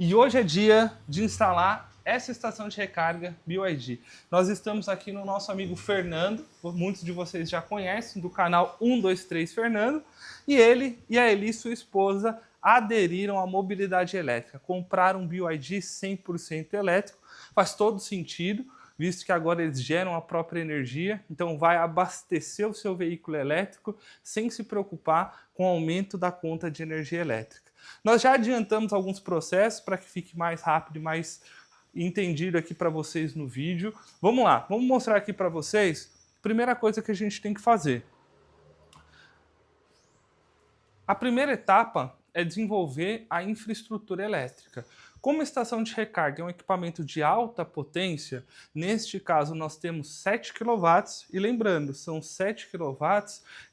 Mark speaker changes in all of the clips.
Speaker 1: E hoje é dia de instalar essa estação de recarga BYD. Nós estamos aqui no nosso amigo Fernando, muitos de vocês já conhecem, do canal 123 Fernando, e ele e a Eli, sua esposa, aderiram à mobilidade elétrica, compraram um BYD 100% elétrico, faz todo sentido, visto que agora eles geram a própria energia, então vai abastecer o seu veículo elétrico sem se preocupar com o aumento da conta de energia elétrica. Nós já adiantamos alguns processos para que fique mais rápido e mais entendido aqui para vocês no vídeo. Vamos lá, vamos mostrar aqui para vocês a primeira coisa que a gente tem que fazer. A primeira etapa é desenvolver a infraestrutura elétrica. Como a estação de recarga é um equipamento de alta potência, neste caso nós temos 7 kW, e lembrando, são 7 kW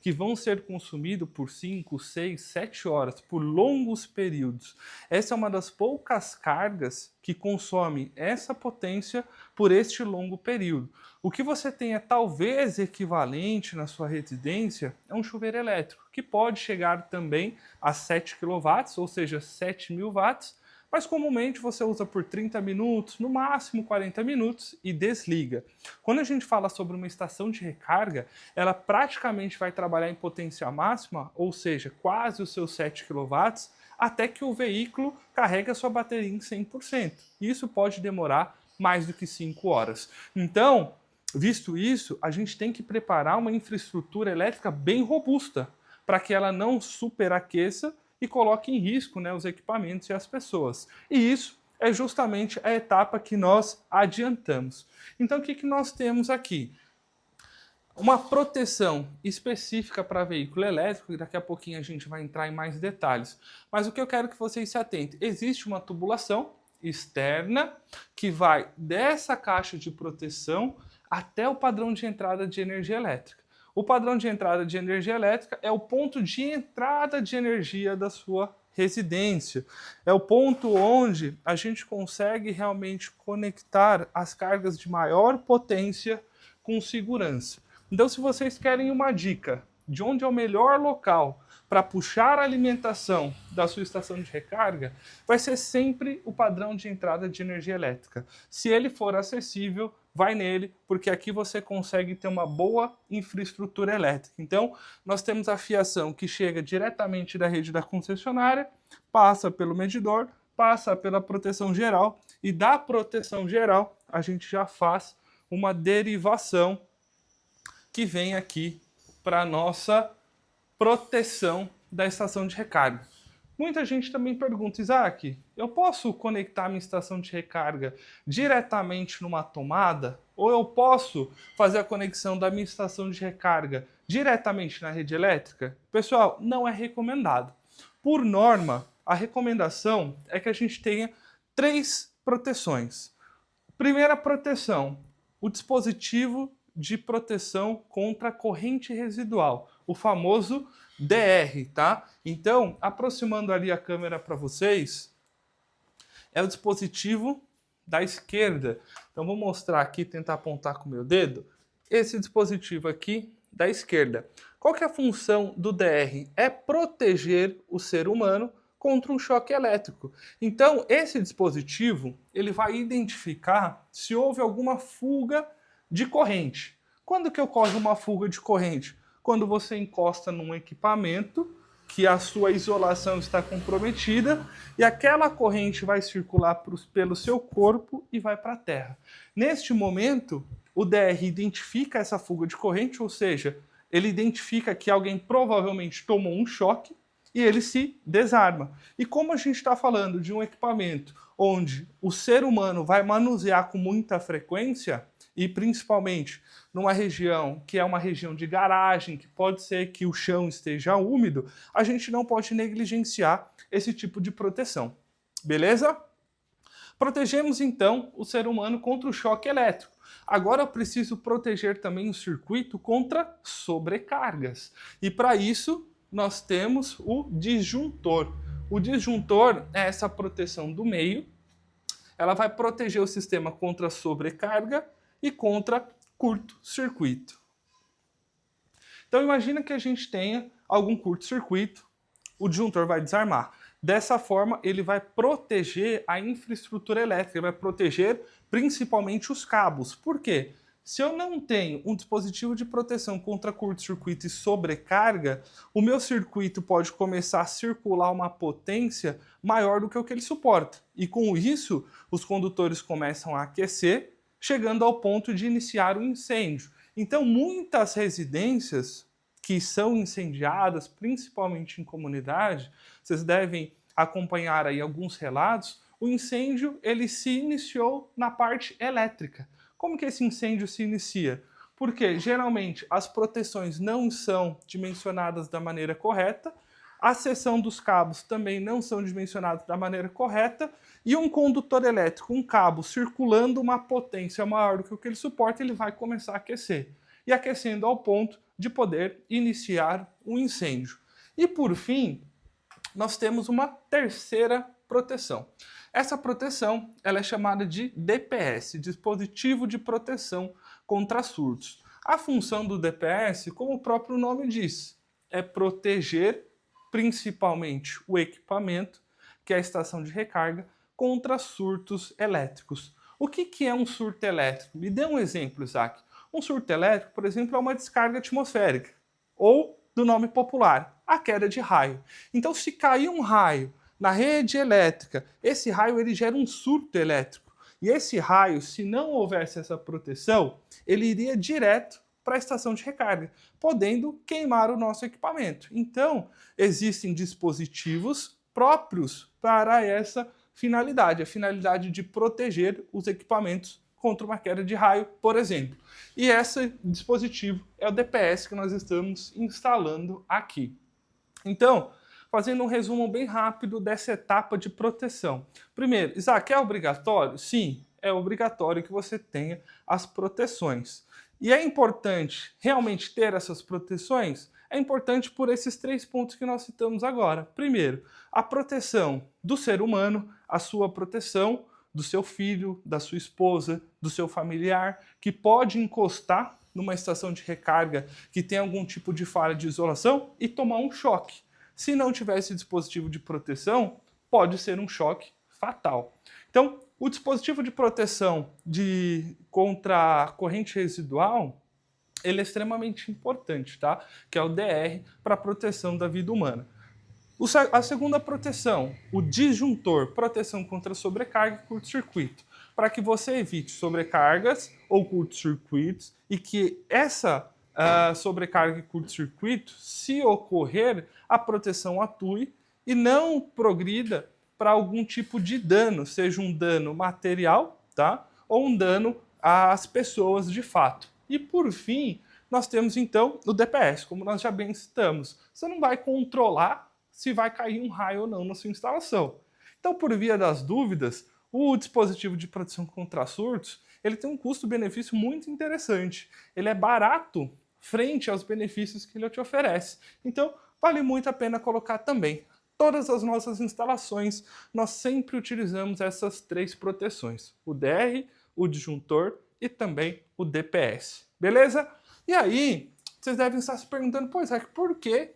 Speaker 1: que vão ser consumidos por 5, 6, 7 horas, por longos períodos. Essa é uma das poucas cargas que consome essa potência por este longo período. O que você tem é talvez equivalente na sua residência é um chuveiro elétrico, que pode chegar também a 7 kW, ou seja, 7.000 watts, mas comumente você usa por 30 minutos, no máximo 40 minutos e desliga. Quando a gente fala sobre uma estação de recarga, ela praticamente vai trabalhar em potência máxima, ou seja, quase os seus 7 kW, até que o veículo carregue a sua bateria em 100%. Isso pode demorar mais do que 5 horas. Então, visto isso, a gente tem que preparar uma infraestrutura elétrica bem robusta, para que ela não superaqueça e coloque em risco, né, os equipamentos e as pessoas. E isso é justamente a etapa que nós adiantamos. Então, o que nós temos aqui? Uma proteção específica para veículo elétrico, e daqui a pouquinho a gente vai entrar em mais detalhes. Mas o que eu quero que vocês se atentem, existe uma tubulação externa que vai dessa caixa de proteção até o padrão de entrada de energia elétrica. O padrão de entrada de energia elétrica é o ponto de entrada de energia da sua residência. É o ponto onde a gente consegue realmente conectar as cargas de maior potência com segurança. Então, se vocês querem uma dica de onde é o melhor local para puxar a alimentação da sua estação de recarga, vai ser sempre o padrão de entrada de energia elétrica. Se ele for acessível, vai nele, porque aqui você consegue ter uma boa infraestrutura elétrica. Então, nós temos a fiação que chega diretamente da rede da concessionária, passa pelo medidor, passa pela proteção geral, e da proteção geral a gente já faz uma derivação que vem aqui para a nossa proteção da estação de recarga. Muita gente também pergunta, Isaac, eu posso conectar minha estação de recarga diretamente numa tomada? Ou eu posso fazer a conexão da minha estação de recarga diretamente na rede elétrica? Pessoal, não é recomendado. Por norma, a recomendação é que a gente tenha 3 proteções. Primeira proteção, o dispositivo de proteção contra corrente residual, o famoso DR, tá? Então, aproximando ali a câmera para vocês, é o dispositivo da esquerda. Então, vou mostrar aqui, tentar apontar com o meu dedo, esse dispositivo aqui da esquerda. Qual que é a função do DR? É proteger o ser humano contra um choque elétrico. Então, esse dispositivo, ele vai identificar se houve alguma fuga de corrente. Quando que ocorre uma fuga de corrente? Quando você encosta num equipamento que a sua isolação está comprometida e aquela corrente vai circular pelo seu corpo e vai para a terra. Neste momento, o DR identifica essa fuga de corrente, ou seja, ele identifica que alguém provavelmente tomou um choque e ele se desarma. E como a gente está falando de um equipamento onde o ser humano vai manusear com muita frequência, e principalmente numa região que é uma região de garagem, que pode ser que o chão esteja úmido, a gente não pode negligenciar esse tipo de proteção. Beleza? Protegemos então o ser humano contra o choque elétrico. Agora eu preciso proteger também o circuito contra sobrecargas. E para isso nós temos o disjuntor. O disjuntor é essa proteção do meio. Ela vai proteger o sistema contra sobrecarga e contra curto-circuito. Então imagina que a gente tenha algum curto-circuito, o disjuntor vai desarmar. Dessa forma, ele vai proteger a infraestrutura elétrica, ele vai proteger principalmente os cabos. Por quê? Se eu não tenho um dispositivo de proteção contra curto-circuito e sobrecarga, o meu circuito pode começar a circular uma potência maior do que o que ele suporta. E com isso, os condutores começam a aquecer, chegando ao ponto de iniciar um incêndio. Então, muitas residências que são incendiadas, principalmente em comunidade, vocês devem acompanhar aí alguns relatos, o incêndio ele se iniciou na parte elétrica. Como que esse incêndio se inicia? Porque geralmente as proteções não são dimensionadas da maneira correta, a seção dos cabos também não são dimensionados da maneira correta, e um condutor elétrico, um cabo circulando uma potência maior do que o que ele suporta, ele vai começar a aquecer. E aquecendo ao ponto de poder iniciar um incêndio. E por fim, nós temos uma terceira proteção. Essa proteção ela é chamada de DPS, Dispositivo de Proteção contra Surtos. A função do DPS, como o próprio nome diz, é proteger principalmente o equipamento, que é a estação de recarga, contra surtos elétricos. O que é um surto elétrico? Me dê um exemplo, Isaac. Um surto elétrico, por exemplo, é uma descarga atmosférica, ou, do nome popular, a queda de raio. Então, se cair um raio na rede elétrica, esse raio ele gera um surto elétrico. E esse raio, se não houvesse essa proteção, ele iria direto para a estação de recarga, podendo queimar o nosso equipamento. Então, existem dispositivos próprios para essa finalidade, a finalidade de proteger os equipamentos contra uma queda de raio, por exemplo. E esse dispositivo é o DPS que nós estamos instalando aqui. Então, fazendo um resumo bem rápido dessa etapa de proteção. Primeiro, Isaac, é obrigatório? Sim, é obrigatório que você tenha as proteções. E é importante realmente ter essas proteções? É importante por esses 3 pontos que nós citamos agora. Primeiro, a proteção do ser humano, a sua proteção do seu filho, da sua esposa, do seu familiar, que pode encostar numa estação de recarga que tem algum tipo de falha de isolação e tomar um choque. Se não tiver esse dispositivo de proteção, pode ser um choque fatal. Então, o dispositivo de proteção contra a corrente residual, ele é extremamente importante, tá? Que é o DR para a proteção da vida humana. A segunda proteção, o disjuntor, proteção contra sobrecarga e curto-circuito, para que você evite sobrecargas ou curto-circuitos e que essa sobrecarga e curto-circuito, se ocorrer, a proteção atue e não progrida para algum tipo de dano, seja um dano material, tá? Ou um dano às pessoas de fato. E por fim, nós temos então o DPS, como nós já bem citamos. Você não vai controlar se vai cair um raio ou não na sua instalação. Então, por via das dúvidas, o dispositivo de proteção contra surtos, ele tem um custo-benefício muito interessante. Ele é barato frente aos benefícios que ele te oferece. Então, vale muito a pena colocar também. Todas as nossas instalações, nós sempre utilizamos essas 3 proteções. O DR, o disjuntor e também o DPS. Beleza? E aí, vocês devem estar se perguntando, pois é, por que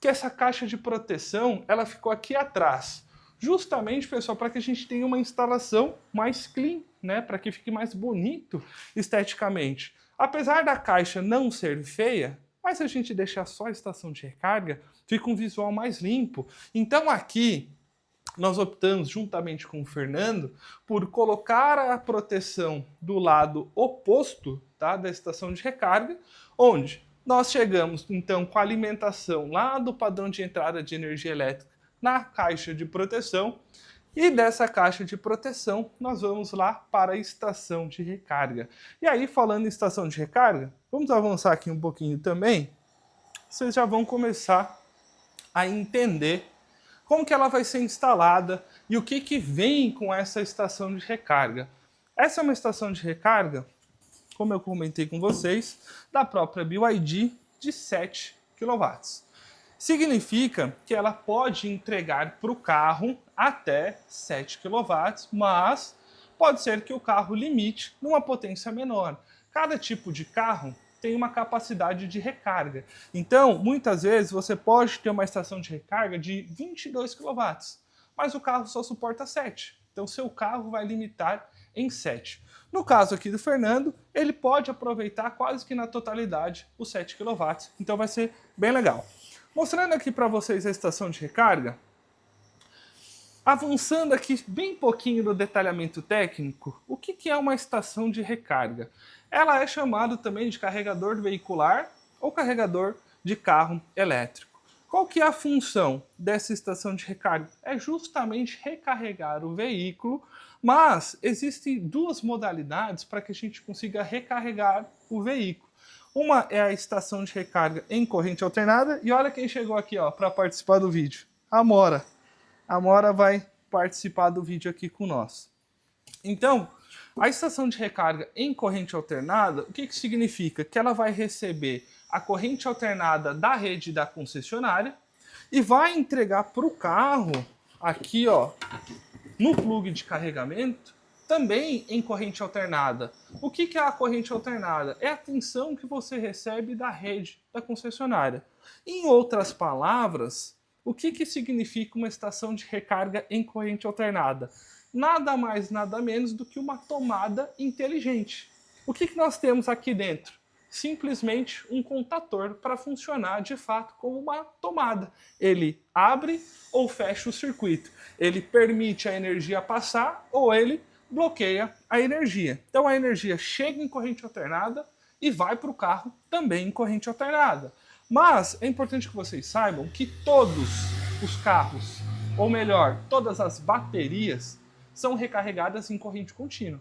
Speaker 1: essa caixa de proteção ela ficou aqui atrás? Justamente, pessoal, para que a gente tenha uma instalação mais clean, né? Para que fique mais bonito esteticamente. Apesar da caixa não ser feia, mas se a gente deixar só a estação de recarga, fica um visual mais limpo. Então aqui nós optamos, juntamente com o Fernando, por colocar a proteção do lado oposto, tá, da estação de recarga, onde nós chegamos então com a alimentação lá do padrão de entrada de energia elétrica na caixa de proteção, e dessa caixa de proteção nós vamos lá para a estação de recarga. E aí, falando em estação de recarga, vamos avançar aqui um pouquinho também. Vocês já vão começar a entender como que ela vai ser instalada e o que vem com essa estação de recarga. Essa é uma estação de recarga, como eu comentei com vocês, da própria BYD de 7 kW. Significa que ela pode entregar para o carro até 7 kW, mas pode ser que o carro limite numa potência menor. Cada tipo de carro tem uma capacidade de recarga. Então, muitas vezes, você pode ter uma estação de recarga de 22 kW. mas o carro só suporta 7. Então, seu carro vai limitar em 7. No caso aqui do Fernando, ele pode aproveitar quase que na totalidade os 7 kW, então vai ser bem legal. Mostrando aqui para vocês a estação de recarga, avançando aqui bem pouquinho no detalhamento técnico, o que é uma estação de recarga? Ela é chamada também de carregador veicular ou carregador de carro elétrico. Qual que é a função dessa estação de recarga? É justamente recarregar o veículo, mas existem duas modalidades para que a gente consiga recarregar o veículo. Uma é a estação de recarga em corrente alternada, e olha quem chegou aqui para participar do vídeo, a Amora. A Amora vai participar do vídeo aqui com nós. Então, a estação de recarga em corrente alternada, o que significa? Que ela vai receber a corrente alternada da rede da concessionária e vai entregar para o carro, aqui no plug de carregamento, também em corrente alternada. O que é a corrente alternada? É a tensão que você recebe da rede da concessionária. Em outras palavras, o que significa uma estação de recarga em corrente alternada? Nada mais, nada menos do que uma tomada inteligente. O que nós temos aqui dentro? Simplesmente um contator para funcionar de fato como uma tomada. Ele abre ou fecha o circuito. Ele permite a energia passar ou ele bloqueia a energia. Então a energia chega em corrente alternada e vai para o carro também em corrente alternada. Mas é importante que vocês saibam que todos os carros, ou melhor, todas as baterias, são recarregadas em corrente contínua.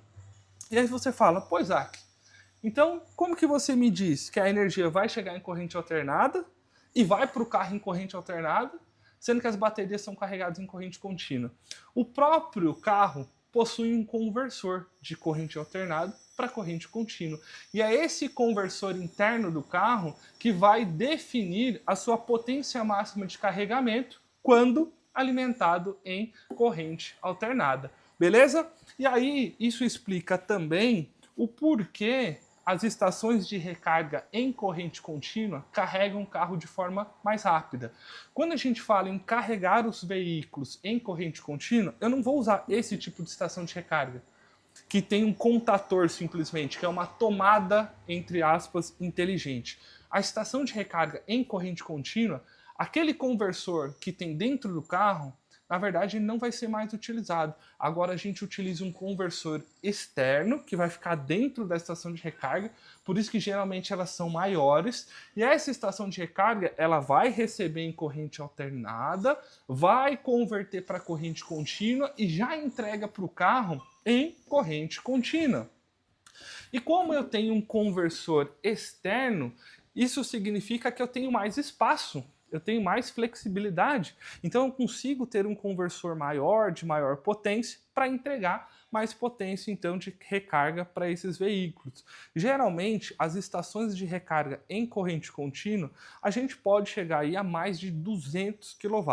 Speaker 1: E aí você fala, pô, Isaac, então como que você me diz que a energia vai chegar em corrente alternada e vai para o carro em corrente alternada, sendo que as baterias são carregadas em corrente contínua? O próprio carro possui um conversor de corrente alternada para corrente contínua. E é esse conversor interno do carro que vai definir a sua potência máxima de carregamento quando alimentado em corrente alternada. Beleza? E aí isso explica também o porquê as estações de recarga em corrente contínua carregam o carro de forma mais rápida. Quando a gente fala em carregar os veículos em corrente contínua, eu não vou usar esse tipo de estação de recarga, que tem um contator simplesmente, que é uma tomada, entre aspas, inteligente. A estação de recarga em corrente contínua, aquele conversor que tem dentro do carro, na verdade, não vai ser mais utilizado. Agora a gente utiliza um conversor externo, que vai ficar dentro da estação de recarga, por isso que geralmente elas são maiores, e essa estação de recarga, ela vai receber em corrente alternada, vai converter para corrente contínua e já entrega para o carro em corrente contínua. E como eu tenho um conversor externo, isso significa que eu tenho mais espaço, eu tenho mais flexibilidade, então eu consigo ter um conversor maior, de maior potência, para entregar mais potência então de recarga para esses veículos. Geralmente, as estações de recarga em corrente contínua, a gente pode chegar aí a mais de 200 kW.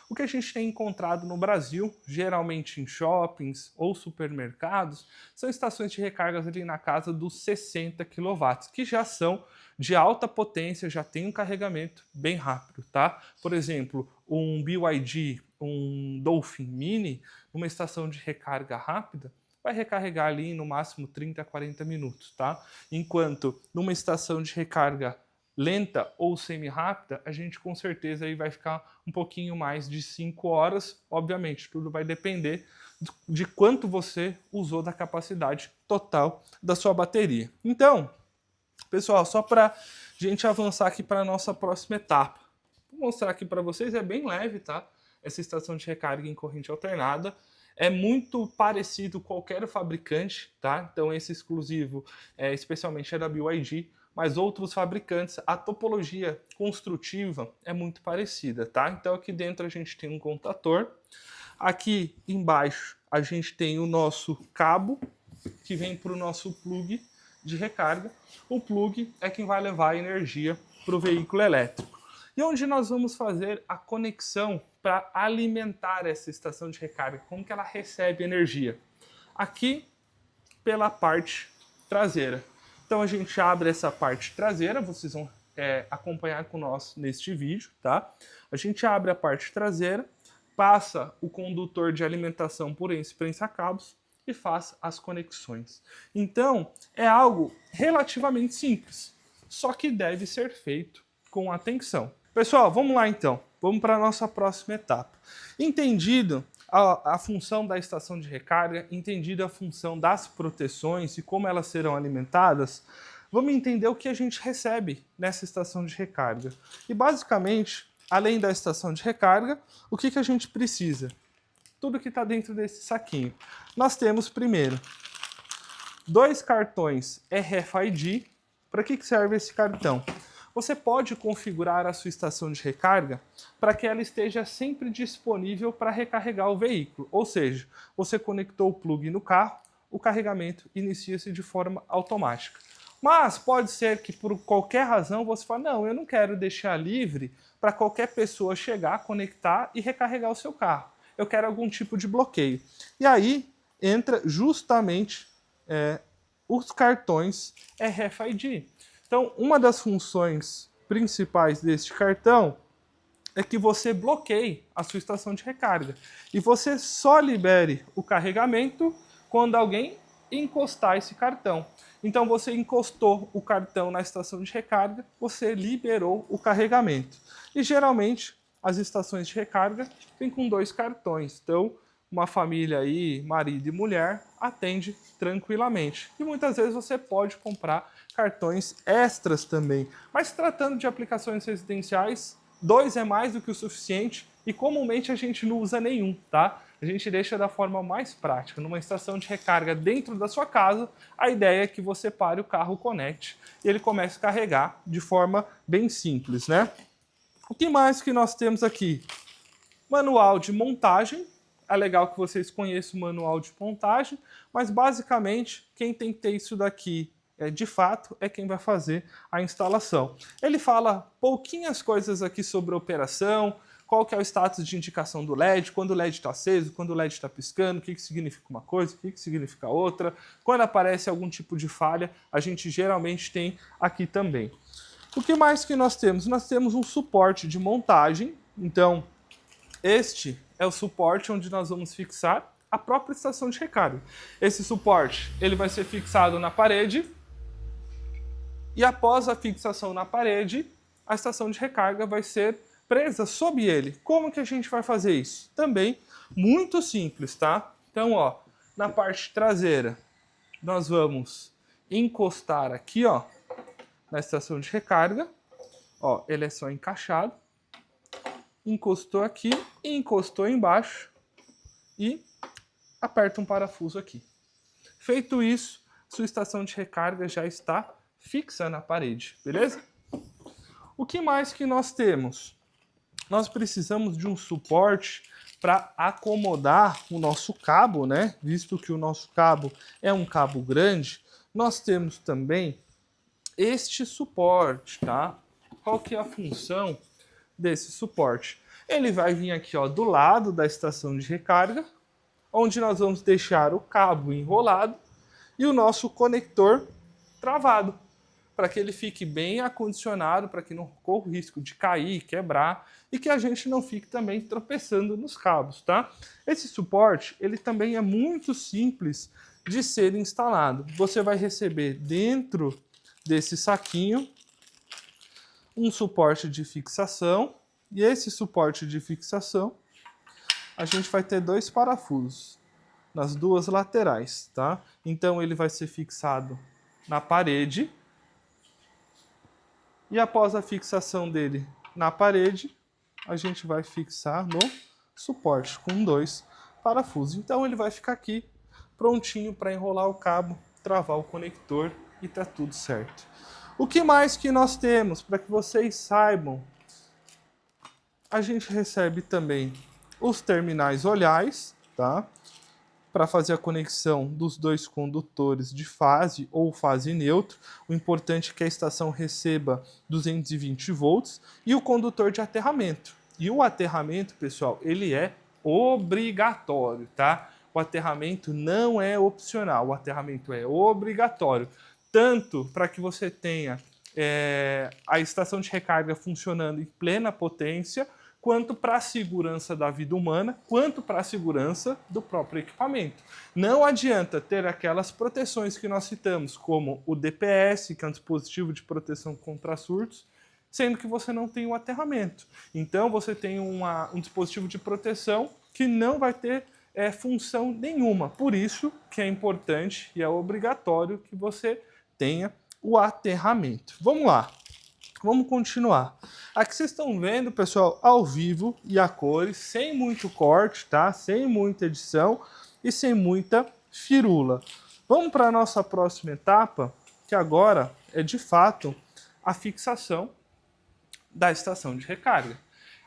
Speaker 1: O que a gente tem encontrado no Brasil, geralmente em shoppings ou supermercados, são estações de recarga ali na casa dos 60 kW, que já são de alta potência, já tem um carregamento bem rápido, tá? Por exemplo, um BYD, um Dolphin Mini, uma estação de recarga rápida, vai recarregar ali no máximo 30 a 40 minutos, tá? Enquanto numa estação de recarga lenta ou semi-rápida, a gente com certeza aí vai ficar um pouquinho mais de 5 horas. Obviamente, tudo vai depender de quanto você usou da capacidade total da sua bateria. Então, pessoal, só para a gente avançar aqui para a nossa próxima etapa. Vou mostrar aqui para vocês, é bem leve, tá? Essa estação de recarga em corrente alternada. É muito parecido com qualquer fabricante, tá? Então esse exclusivo especialmente é da BYD, mas outros fabricantes, a topologia construtiva é muito parecida, tá? Então aqui dentro a gente tem um contator. Aqui embaixo a gente tem o nosso cabo, que vem para o nosso plug de recarga. O plug é quem vai levar a energia para o veículo elétrico. E onde nós vamos fazer a conexão para alimentar essa estação de recarga? Como que ela recebe energia? Aqui pela parte traseira. Então a gente abre essa parte traseira, vocês vão acompanhar com nós neste vídeo, tá? A gente abre a parte traseira, passa o condutor de alimentação por esse prensa-cabos e faz as conexões. Então, é algo relativamente simples, só que deve ser feito com atenção. Pessoal, vamos lá então. Vamos para a nossa próxima etapa. Entendido a função da estação de recarga, entendido a função das proteções e como elas serão alimentadas, vamos entender o que a gente recebe nessa estação de recarga. E basicamente, além da estação de recarga, o que a gente precisa? Tudo que está dentro desse saquinho. Nós temos primeiro 2 cartões RFID. Para que serve esse cartão? Você pode configurar a sua estação de recarga para que ela esteja sempre disponível para recarregar o veículo. Ou seja, você conectou o plug no carro, o carregamento inicia-se de forma automática. Mas pode ser que por qualquer razão você fale, não, eu não quero deixar livre para qualquer pessoa chegar, conectar e recarregar o seu carro. Eu quero algum tipo de bloqueio. E aí entra justamente os cartões RFID. Então, uma das funções principais deste cartão é que você bloqueie a sua estação de recarga. E você só libere o carregamento quando alguém encostar esse cartão. Então, você encostou o cartão na estação de recarga, você liberou o carregamento. E geralmente, as estações de recarga vêm com 2 cartões. Então, uma família aí, marido e mulher, atende tranquilamente. E muitas vezes você pode comprar cartões extras também. Mas tratando de aplicações residenciais, 2 é mais do que o suficiente e comumente a gente não usa nenhum, tá? A gente deixa da forma mais prática. Numa estação de recarga dentro da sua casa, a ideia é que você pare o carro, conecte e ele comece a carregar de forma bem simples, né? O que mais que nós temos aqui? Manual de montagem. É legal que vocês conheçam o manual de montagem, mas basicamente quem tem que ter isso daqui de fato é quem vai fazer a instalação. Ele fala pouquinhas coisas aqui sobre a operação, qual que é o status de indicação do LED, quando o LED está aceso, quando o LED está piscando, o que significa uma coisa, o que significa outra. Quando aparece algum tipo de falha, a gente geralmente tem aqui também. O que mais que nós temos? Nós temos um suporte de montagem. Então, este é o suporte onde nós vamos fixar a própria estação de recarga. Esse suporte ele vai ser fixado na parede e após a fixação na parede, a estação de recarga vai ser presa sob ele. Como que a gente vai fazer isso? Também muito simples, tá? Então, ó, na parte traseira, nós vamos encostar aqui, ó, na estação de recarga. Ó, ele é só encaixado. Encostou aqui, encostou embaixo e aperta um parafuso aqui. Feito isso, sua estação de recarga já está fixa na parede, beleza? O que mais que nós temos? Nós precisamos de um suporte para acomodar o nosso cabo, né? Visto que o nosso cabo é um cabo grande, nós temos também este suporte, tá? Qual que é a função desse suporte? Ele vai vir aqui, ó, do lado da estação de recarga, onde nós vamos deixar o cabo enrolado e o nosso conector travado, para que ele fique bem acondicionado, para que não corra o risco de cair, quebrar e que a gente não fique também tropeçando nos cabos, tá? Esse suporte, ele também é muito simples de ser instalado. Você vai receber dentro desse saquinho um suporte de fixação e esse suporte de fixação a gente vai ter 2 parafusos nas 2 laterais, tá? Então ele vai ser fixado na parede. E após a fixação dele na parede, a gente vai fixar no suporte com 2 parafusos. Então ele vai ficar aqui prontinho para enrolar o cabo, travar o conector e tá tudo certo. O que mais que nós temos para que vocês saibam? A gente recebe também os terminais olhais, tá? Para fazer a conexão dos 2 condutores de fase ou fase neutro. O importante é que a estação receba 220 volts e o condutor de aterramento. E o aterramento, pessoal, ele é obrigatório, tá? O aterramento não é opcional, o aterramento é obrigatório. Tanto para que você tenha a estação de recarga funcionando em plena potência, quanto para a segurança da vida humana, quanto para a segurança do próprio equipamento. Não adianta ter aquelas proteções que nós citamos, como o DPS, que é um dispositivo de proteção contra surtos, sendo que você não tem o aterramento. Então você tem um dispositivo de proteção que não vai ter função nenhuma. Por isso que é importante e é obrigatório que você tenha o aterramento. Vamos lá. Vamos continuar. Aqui vocês estão vendo, pessoal, ao vivo e a cores, sem muito corte, tá? Sem muita edição e sem muita firula. Vamos para a nossa próxima etapa, que agora é de fato a fixação da estação de recarga.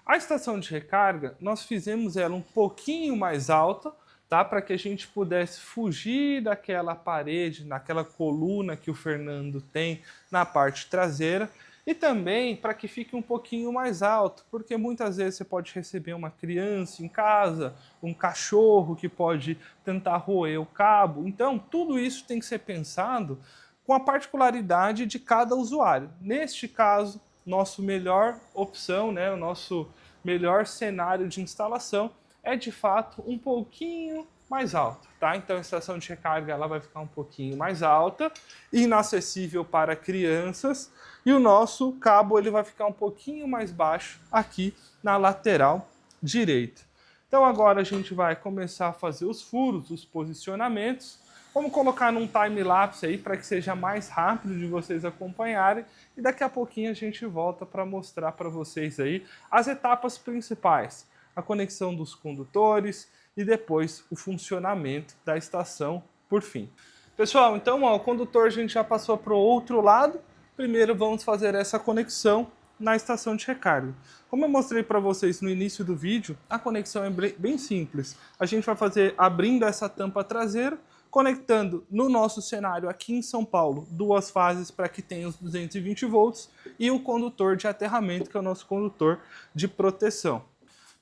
Speaker 1: A estação de recarga, nós fizemos ela um pouquinho mais alta, tá? Para que a gente pudesse fugir daquela parede, naquela coluna que o Fernando tem na parte traseira, e também para que fique um pouquinho mais alto, porque muitas vezes você pode receber uma criança em casa, um cachorro que pode tentar roer o cabo. Então, tudo isso tem que ser pensado com a particularidade de cada usuário. Neste caso, nossa melhor opção, né, o nosso melhor cenário de instalação é de fato um pouquinho mais alto, tá? Então a estação de recarga ela vai ficar um pouquinho mais alta, inacessível para crianças, e o nosso cabo ele vai ficar um pouquinho mais baixo aqui na lateral direita. Então agora a gente vai começar a fazer os furos, os posicionamentos. Vamos colocar num time-lapse aí para que seja mais rápido de vocês acompanharem, e daqui a pouquinho a gente volta para mostrar para vocês aí as etapas principais, a conexão dos condutores e depois o funcionamento da estação por fim. Pessoal, então o condutor a gente já passou para o outro lado. Primeiro vamos fazer essa conexão na estação de recarga. Como eu mostrei para vocês no início do vídeo, a conexão é bem simples. A gente vai fazer abrindo essa tampa traseira, conectando no nosso cenário aqui em São Paulo duas fases para que tenha os 220 volts e o condutor de aterramento, que é o nosso condutor de proteção.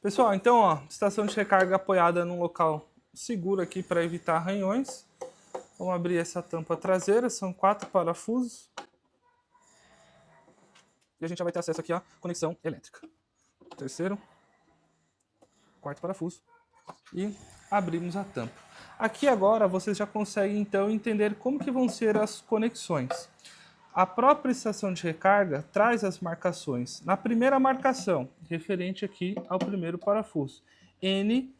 Speaker 1: Pessoal, então, ó, estação de recarga apoiada num local seguro aqui para evitar arranhões. Vamos abrir essa tampa traseira, são 4 parafusos. E a gente já vai ter acesso aqui à conexão elétrica. Terceiro, quarto parafuso. E abrimos a tampa. Aqui agora vocês já conseguem então entender como que vão ser as conexões. A própria estação de recarga traz as marcações. Na primeira marcação, referente aqui ao primeiro parafuso, N/L2.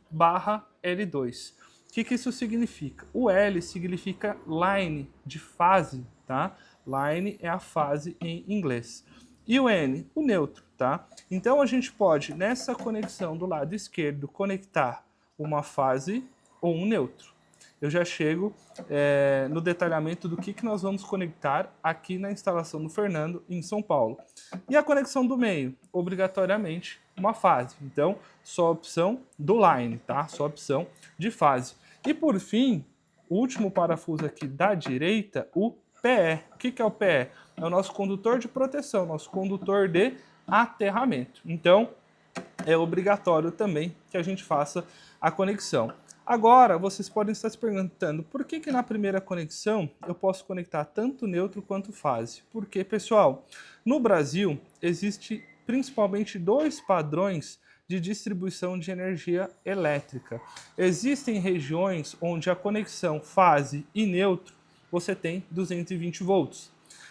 Speaker 1: O que isso significa? O L significa line, de fase, tá? Line é a fase em inglês. E o N, o neutro, tá? Então a gente pode, nessa conexão do lado esquerdo, conectar uma fase ou um neutro. Eu já chego no detalhamento do que nós vamos conectar aqui na instalação do Fernando em São Paulo. E a conexão do meio, obrigatoriamente uma fase. Então, só a opção do line, tá? Só a opção de fase. E por fim, o último parafuso aqui da direita, o PE. O que é o PE? É o nosso condutor de proteção, nosso condutor de aterramento. Então, é obrigatório também que a gente faça a conexão. Agora, vocês podem estar se perguntando, por que na primeira conexão eu posso conectar tanto neutro quanto fase? Porque, pessoal, no Brasil existe principalmente 2 padrões de distribuição de energia elétrica. Existem regiões onde a conexão fase e neutro você tem 220 volts.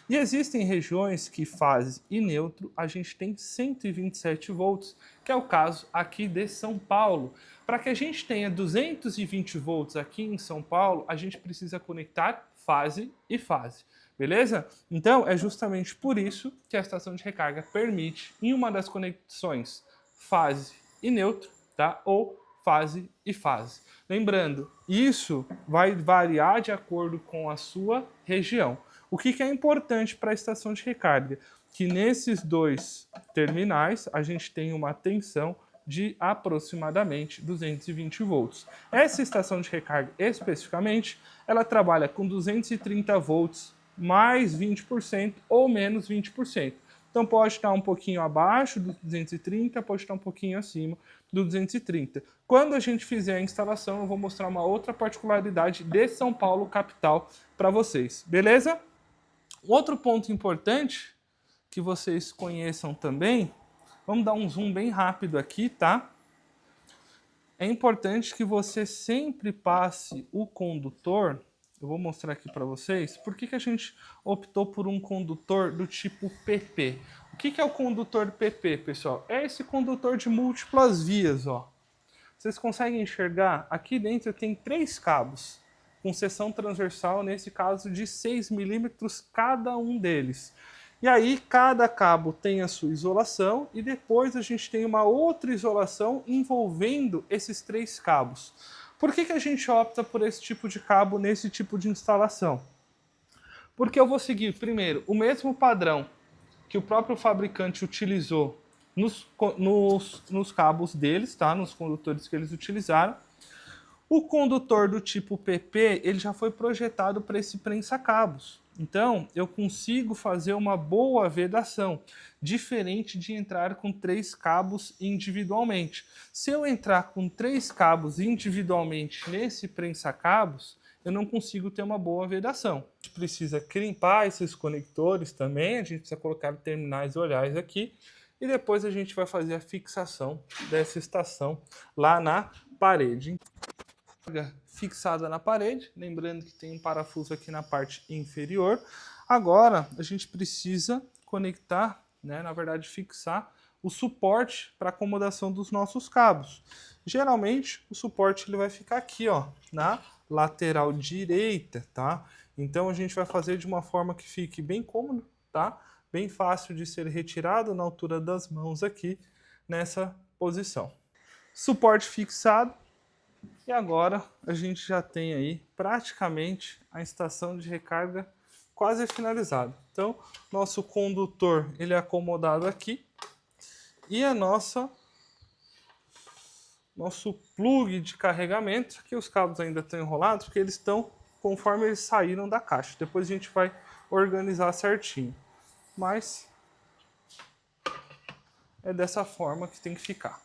Speaker 1: E existem regiões que fase e neutro a gente tem 127 volts, que é o caso aqui de São Paulo. Para que a gente tenha 220 volts aqui em São Paulo, a gente precisa conectar fase e fase, beleza? Então é justamente por isso que a estação de recarga permite, em uma das conexões, fase e neutro, tá? Ou fase e fase. Lembrando, isso vai variar de acordo com a sua região. O que é importante para a estação de recarga? Que nesses 2 terminais a gente tem uma tensão de aproximadamente 220 volts. Essa estação de recarga especificamente, ela trabalha com 230 volts mais 20% ou menos 20%. Então pode estar um pouquinho abaixo do 230, pode estar um pouquinho acima do 230. Quando a gente fizer a instalação, eu vou mostrar uma outra particularidade de São Paulo capital para vocês, beleza? Outro ponto importante que vocês conheçam também, Vamos dar um zoom bem rápido aqui, tá? É importante que você sempre passe o condutor. Eu vou mostrar aqui para vocês por que a gente optou por um condutor do tipo PP. O que é o condutor PP, pessoal? É esse condutor de múltiplas vias, ó. Vocês conseguem enxergar? Aqui dentro tem 3 cabos, com seção transversal, nesse caso de 6 milímetros cada um deles. E aí cada cabo tem a sua isolação e depois a gente tem uma outra isolação envolvendo esses 3 cabos. Por que a gente opta por esse tipo de cabo nesse tipo de instalação? Porque eu vou seguir, primeiro, o mesmo padrão que o próprio fabricante utilizou nos cabos deles, tá? Nos condutores que eles utilizaram. O condutor do tipo PP, ele já foi projetado para esse prensa-cabos. Então, eu consigo fazer uma boa vedação, diferente de entrar com 3 cabos individualmente. Se eu entrar com 3 cabos individualmente nesse prensa-cabos, eu não consigo ter uma boa vedação. A gente precisa crimpar esses conectores também, a gente precisa colocar terminais olhares aqui, e depois a gente vai fazer a fixação dessa estação lá na parede. Fixada na parede, lembrando que tem um parafuso aqui na parte inferior. Agora a gente precisa conectar, né, na verdade fixar o suporte para acomodação dos nossos cabos. Geralmente o suporte ele vai ficar aqui, ó, na lateral direita, tá? Então a gente vai fazer de uma forma que fique bem cômodo, tá? Bem fácil de ser retirado na altura das mãos aqui nessa posição. Suporte fixado. E agora a gente já tem aí praticamente a estação de recarga quase finalizada. Então, nosso condutor ele é acomodado aqui e a nosso plug de carregamento, aqui os cabos ainda estão enrolados porque eles estão conforme eles saíram da caixa. Depois a gente vai organizar certinho. Mas é dessa forma que tem que ficar.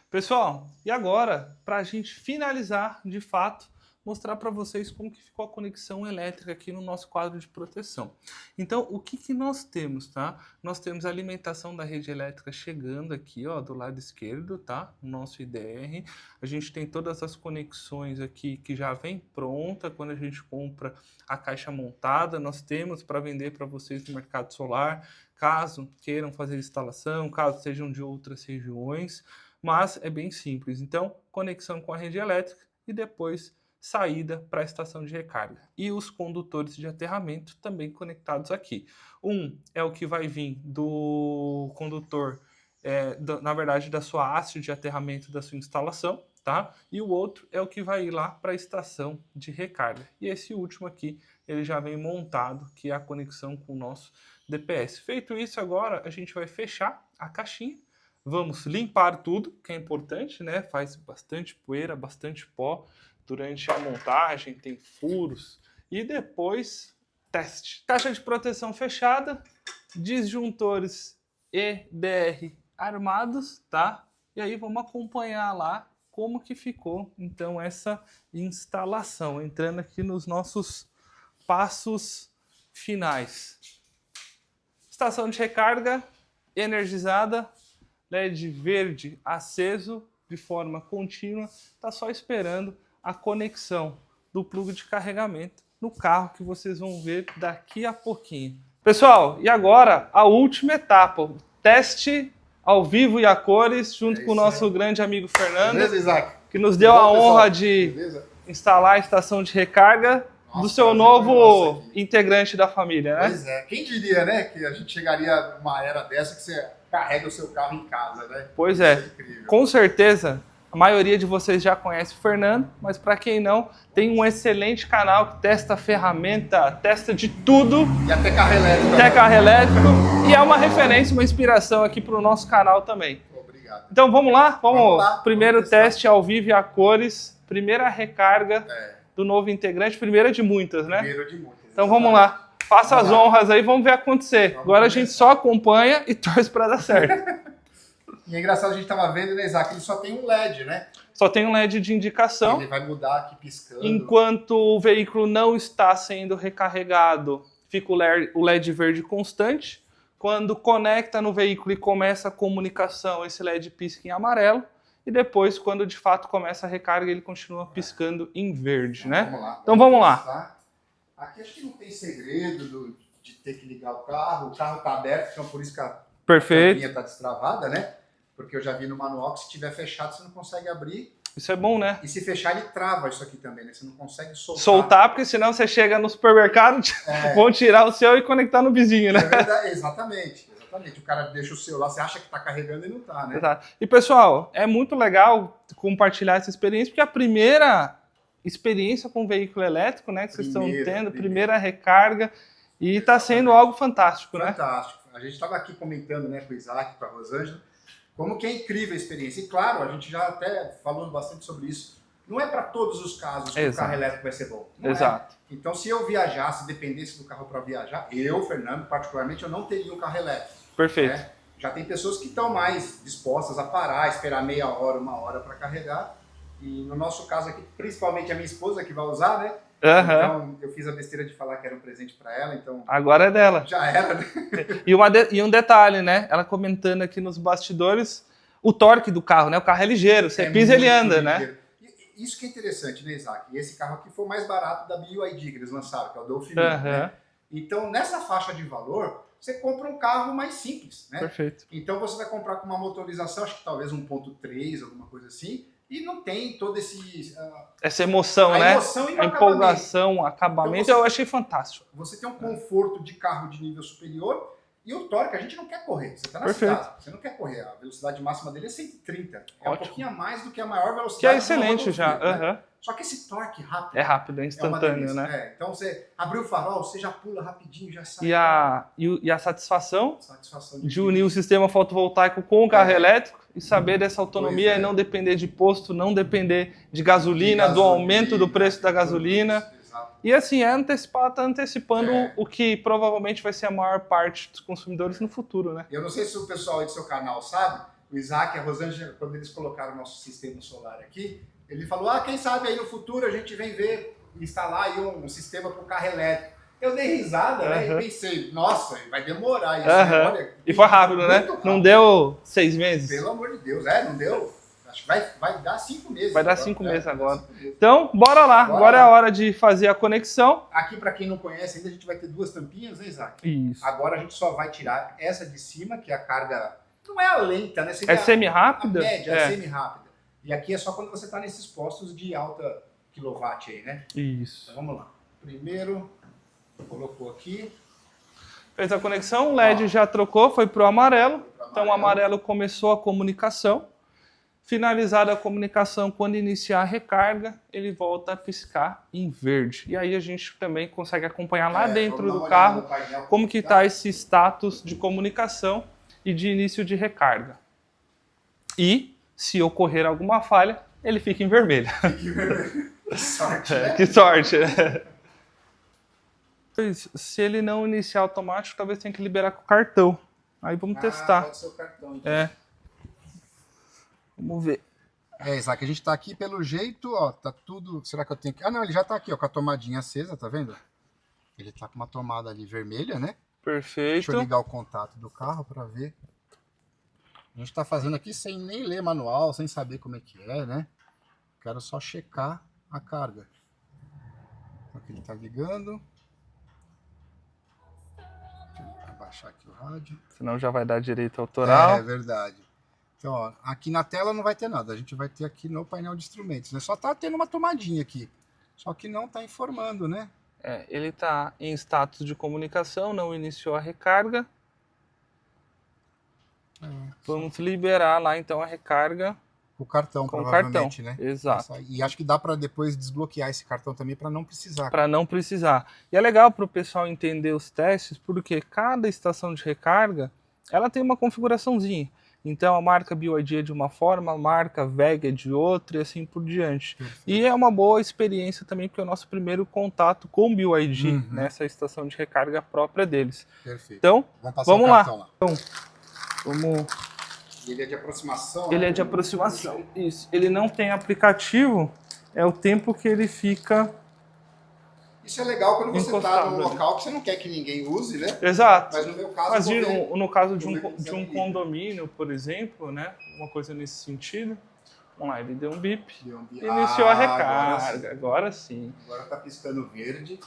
Speaker 1: Pessoal, e agora, para a gente finalizar, de fato, mostrar para vocês como que ficou a conexão elétrica aqui no nosso quadro de proteção. Então, o que nós temos, tá? Nós temos a alimentação da rede elétrica chegando aqui, ó, do lado esquerdo, tá? O nosso IDR. A gente tem todas as conexões aqui que já vem pronta quando a gente compra a caixa montada. Nós temos para vender para vocês no mercado solar, caso queiram fazer instalação, caso sejam de outras regiões. Mas é bem simples. Então, conexão com a rede elétrica e depois saída para a estação de recarga. E os condutores de aterramento também conectados aqui. Um é o que vai vir do condutor, na verdade, da sua haste de aterramento da sua instalação, tá? E o outro é o que vai ir lá para a estação de recarga. E esse último aqui, ele já vem montado, que é a conexão com o nosso DPS. Feito isso, agora a gente vai fechar a caixinha. Vamos limpar tudo, que é importante, né? Faz bastante poeira, bastante pó durante a montagem, tem furos. E depois, teste. Caixa de proteção fechada, disjuntores EDR armados, tá? E aí vamos acompanhar lá como que ficou, então, essa instalação. Entrando aqui nos nossos passos finais. Estação de recarga energizada, LED verde aceso de forma contínua, está só esperando a conexão do plug de carregamento no carro que vocês vão ver daqui a pouquinho. Pessoal, e agora a última etapa, o teste ao vivo e a cores, junto com o nosso grande amigo Fernando,
Speaker 2: beleza, Isaac?
Speaker 1: que nos deu a honra de instalar a estação de recarga do seu novo integrante da família, né?
Speaker 2: Pois é, quem diria, né, que a gente chegaria numa era dessa que você carrega o seu carro em casa, né?
Speaker 1: Pois é, com certeza a maioria de vocês já conhece o Fernando, mas para quem não, tem um excelente canal que testa ferramenta, testa de tudo.
Speaker 2: E até carro elétrico.
Speaker 1: Até carro elétrico. E é uma referência, uma inspiração aqui para o nosso canal também.
Speaker 2: Obrigado.
Speaker 1: Então vamos lá? Vamos lá. Primeiro
Speaker 2: vamos
Speaker 1: teste ao vivo e a cores, primeira recarga do novo integrante, primeira de muitas, né?
Speaker 2: Primeiro de muitas.
Speaker 1: Então vamos lá. Faça as honras aí, vamos ver acontecer. Agora a gente só acompanha e torce para dar certo.
Speaker 2: E é engraçado, a gente estava vendo, né, Isaac, ele só tem um LED, né?
Speaker 1: Só tem um LED de indicação.
Speaker 2: Ele vai mudar aqui piscando.
Speaker 1: Enquanto o veículo não está sendo recarregado, fica o LED verde constante. Quando conecta no veículo e começa a comunicação, esse LED pisca em amarelo. E depois, quando de fato começa a recarga, ele continua piscando em verde,
Speaker 2: Então,
Speaker 1: né?
Speaker 2: vamos lá.
Speaker 1: Então vamos lá.
Speaker 2: Testar. Aqui acho que não tem segredo de ter que ligar o carro está aberto, então por isso que a
Speaker 1: Perfeito.
Speaker 2: tampinha está destravada, né? Porque eu já vi no manual que se tiver fechado você não consegue abrir.
Speaker 1: Isso é bom, né?
Speaker 2: E se fechar ele trava isso aqui também, né? Você não consegue soltar.
Speaker 1: Soltar, porque senão você chega no supermercado, vão tirar o seu e conectar no vizinho, né?
Speaker 2: É verdade, exatamente. O cara deixa o seu lá, você acha que está carregando e não está, né?
Speaker 1: Exato. E pessoal, é muito legal compartilhar essa experiência, porque a primeira experiência com veículo elétrico, né, que vocês estão tendo, primeira recarga, e está sendo algo fantástico, né?
Speaker 2: Fantástico. A gente estava aqui comentando, né, com o Isaac, com a Rosângela, como que é incrível a experiência. E claro, a gente já até falou bastante sobre isso. Não é para todos os casos que o carro elétrico vai ser bom. Não
Speaker 1: Exato.
Speaker 2: É. Então, se eu viajasse, dependesse do carro para viajar, eu, Fernando, particularmente, eu não teria um carro elétrico.
Speaker 1: Perfeito.
Speaker 2: Né? Já tem pessoas que estão mais dispostas a parar, esperar meia hora, uma hora para carregar. E no nosso caso aqui, principalmente a minha esposa que vai usar, né? Então, eu fiz a besteira de falar que era um presente para ela, então...
Speaker 1: Agora é dela.
Speaker 2: Já era, né?
Speaker 1: E um detalhe, né? Ela comentando aqui nos bastidores, o torque do carro, né? O carro é ligeiro, você pisa ele anda, ligeiro, né?
Speaker 2: Isso que é interessante, né, Isaac? E esse carro aqui foi o mais barato da BYD que eles lançaram, que é o Dolphin, né? Então, nessa faixa de valor, você compra um carro mais simples, né?
Speaker 1: Perfeito.
Speaker 2: Então, você vai comprar com uma motorização, acho que talvez 1.3, alguma coisa assim, e não tem todo
Speaker 1: essa emoção, né?
Speaker 2: Emoção e
Speaker 1: a empolgação, o acabamento, então eu achei fantástico.
Speaker 2: Você tem um conforto de carro de nível superior e o torque, a gente não quer correr. Você está na cidade, você não quer correr. A velocidade máxima dele é 130. É um pouquinho a mais do que a maior velocidade.
Speaker 1: Que é excelente já.
Speaker 2: Né? Só que esse torque rápido.
Speaker 1: É rápido, é instantâneo, né?
Speaker 2: Então você abriu o farol, você já pula rapidinho, já sai.
Speaker 1: E a satisfação de unir o sistema fotovoltaico com o carro elétrico e saber dessa autonomia e não depender de posto, não depender de gasolina, do aumento do preço da gasolina. E assim, tá antecipando o que provavelmente vai ser a maior parte dos consumidores no futuro, né?
Speaker 2: Eu não sei se o pessoal aí do seu canal sabe, o Isaac e a Rosângela, quando eles colocaram o nosso sistema solar aqui, ele falou, quem sabe aí no futuro a gente vem ver, instalar aí um sistema para o carro elétrico. Eu dei risada, né? E pensei, nossa, vai demorar isso. Né? Olha,
Speaker 1: e foi rápido, né?
Speaker 2: Rápido.
Speaker 1: Não deu 6 meses?
Speaker 2: Pelo amor de Deus, não deu. Acho que vai dar 5 meses.
Speaker 1: Vai dar 5 meses agora. Então, bora lá. Agora é a hora de fazer a conexão.
Speaker 2: Aqui, para quem não conhece, ainda a gente vai ter 2 tampinhas, né, Isaac?
Speaker 1: Isso.
Speaker 2: Agora a gente só vai tirar essa de cima, que é a carga... Não é a lenta, né?
Speaker 1: É semi-rápida?
Speaker 2: A média, é semi-rápida. E aqui é só quando você está nesses postos de alta quilowatt aí, né?
Speaker 1: Isso.
Speaker 2: Então, vamos lá. Primeiro, colocou aqui.
Speaker 1: Fez a conexão, o LED já trocou, foi para o amarelo. Então o amarelo começou a comunicação. Finalizada a comunicação, quando iniciar a recarga, ele volta a piscar em verde. E aí a gente também consegue acompanhar lá dentro do carro como que está esse status de comunicação e de início de recarga. E, se ocorrer alguma falha, ele fica em vermelho.
Speaker 2: Que sorte, né?
Speaker 1: Que sorte. Se ele não iniciar automático, talvez tenha que liberar com o cartão. Aí vamos testar.
Speaker 2: Pode ser o cartão, então.
Speaker 1: Vamos ver.
Speaker 2: Isaac, a gente tá aqui pelo jeito, ó, tá tudo... Será que eu tenho que... não, ele já tá aqui, ó, com a tomadinha acesa, tá vendo? Ele tá com uma tomada ali vermelha, né?
Speaker 1: Perfeito.
Speaker 2: Deixa eu ligar o contato do carro para ver. A gente tá fazendo aqui sem nem ler manual, sem saber como é que é, né? Quero só checar a carga. Aqui ele tá ligando. Deixa eu abaixar aqui o rádio.
Speaker 1: Senão já vai dar direito autoral.
Speaker 2: É verdade. Então, ó, aqui na tela não vai ter nada. A gente vai ter aqui no painel de instrumentos, né? Só tá tendo uma tomadinha aqui. Só que não tá informando, né?
Speaker 1: Ele está em status de comunicação, não iniciou a recarga. Vamos liberar lá então a recarga.
Speaker 2: O cartão,
Speaker 1: com
Speaker 2: provavelmente,
Speaker 1: cartão,
Speaker 2: né?
Speaker 1: Exato.
Speaker 2: E acho que dá para depois desbloquear esse cartão também para não precisar.
Speaker 1: Para não precisar. E é legal para o pessoal entender os testes, porque cada estação de recarga, ela tem uma configuraçãozinha. Então a marca BYD é de uma forma, a marca VEG é de outra e assim por diante. Perfeito. E é uma boa experiência também, porque é o nosso primeiro contato com BYD, nessa estação de recarga própria deles.
Speaker 2: Perfeito.
Speaker 1: Então, vamos lá. Então, vamos...
Speaker 2: Ele é de aproximação?
Speaker 1: Ele é de aproximação, isso. Ele não tem aplicativo, é o tempo que ele fica...
Speaker 2: Isso é legal quando você está
Speaker 1: Encostado
Speaker 2: num
Speaker 1: ali.
Speaker 2: local que você não quer que ninguém use, né?
Speaker 1: Exato.
Speaker 2: Mas no meu caso,
Speaker 1: Mas
Speaker 2: eu vou ver.
Speaker 1: no caso de
Speaker 2: vou ver com
Speaker 1: de um
Speaker 2: esse
Speaker 1: condomínio, por exemplo, né? Uma coisa nesse sentido. Vamos lá, ele deu um bip.
Speaker 2: Iniciou
Speaker 1: Iniciou a recarga.
Speaker 2: Agora
Speaker 1: Agora sim.
Speaker 2: Agora tá piscando verde.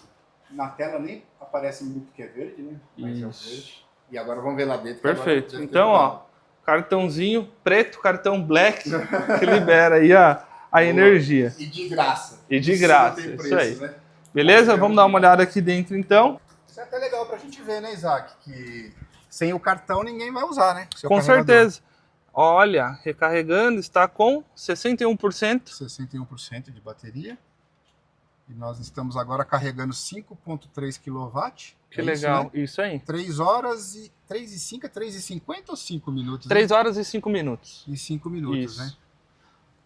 Speaker 2: Na tela nem aparece muito que é verde, né? Mas é o
Speaker 1: Isso.
Speaker 2: verde. E agora vamos ver lá dentro. que
Speaker 1: Perfeito.
Speaker 2: agora deve ter
Speaker 1: Então,
Speaker 2: mudado.
Speaker 1: ó, cartãozinho preto, cartão black, que libera aí a energia.
Speaker 2: E de graça.
Speaker 1: E de
Speaker 2: Isso
Speaker 1: graça,
Speaker 2: não tem
Speaker 1: isso aí.
Speaker 2: né?
Speaker 1: Beleza? Vamos dar uma olhada aqui dentro então.
Speaker 2: Isso é até legal pra gente ver, né, Isaac? Que sem o cartão ninguém vai usar, né? Seu
Speaker 1: Com
Speaker 2: carregador.
Speaker 1: certeza. Olha, recarregando, está com 61%.
Speaker 2: 61% de bateria. E nós estamos agora carregando 5,3 kW.
Speaker 1: Que legal.
Speaker 2: Isso, né?
Speaker 1: Isso aí.
Speaker 2: 3 horas e 3 e 5, 3 e 50 ou 5 minutos?
Speaker 1: 3 horas e 5 minutos.
Speaker 2: E 5 minutos,
Speaker 1: Isso.
Speaker 2: né?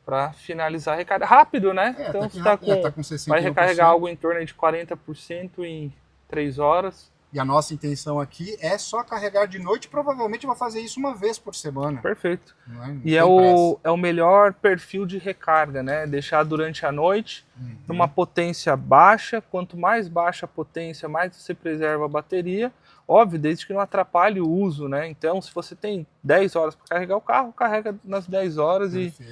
Speaker 1: Para finalizar a recarga. Rápido, né?
Speaker 2: É,
Speaker 1: então
Speaker 2: tá aqui
Speaker 1: você tá
Speaker 2: rápido,
Speaker 1: com,
Speaker 2: tá com 61%.
Speaker 1: vai recarregar algo em torno de 40% em 3 horas.
Speaker 2: E a nossa intenção aqui é só carregar de noite. Provavelmente eu vou fazer isso uma vez por semana.
Speaker 1: Perfeito.
Speaker 2: Não é? Não
Speaker 1: E
Speaker 2: tem
Speaker 1: é
Speaker 2: pressa.
Speaker 1: é o melhor perfil de recarga, né? Deixar durante a noite, numa potência baixa. Quanto mais baixa a potência, mais você preserva a bateria. Óbvio, desde que não atrapalhe o uso, né? Então, se você tem 10 horas para carregar o carro, carrega nas 10 horas
Speaker 2: Perfeito.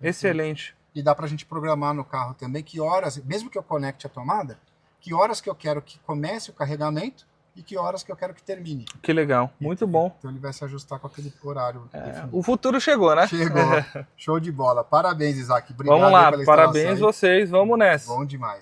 Speaker 1: e excelente.
Speaker 2: E dá pra gente programar no carro também que horas, mesmo que eu conecte a tomada, que horas que eu quero que comece o carregamento e que horas que eu quero que termine.
Speaker 1: Que legal, muito bom.
Speaker 2: Então ele vai se ajustar com aquele horário definido.
Speaker 1: O futuro chegou, né?
Speaker 2: Chegou. Show de bola. Parabéns, Isaac. Obrigado
Speaker 1: Vamos lá,
Speaker 2: pela instalação
Speaker 1: parabéns
Speaker 2: aí.
Speaker 1: vocês, vamos nessa.
Speaker 2: Bom demais.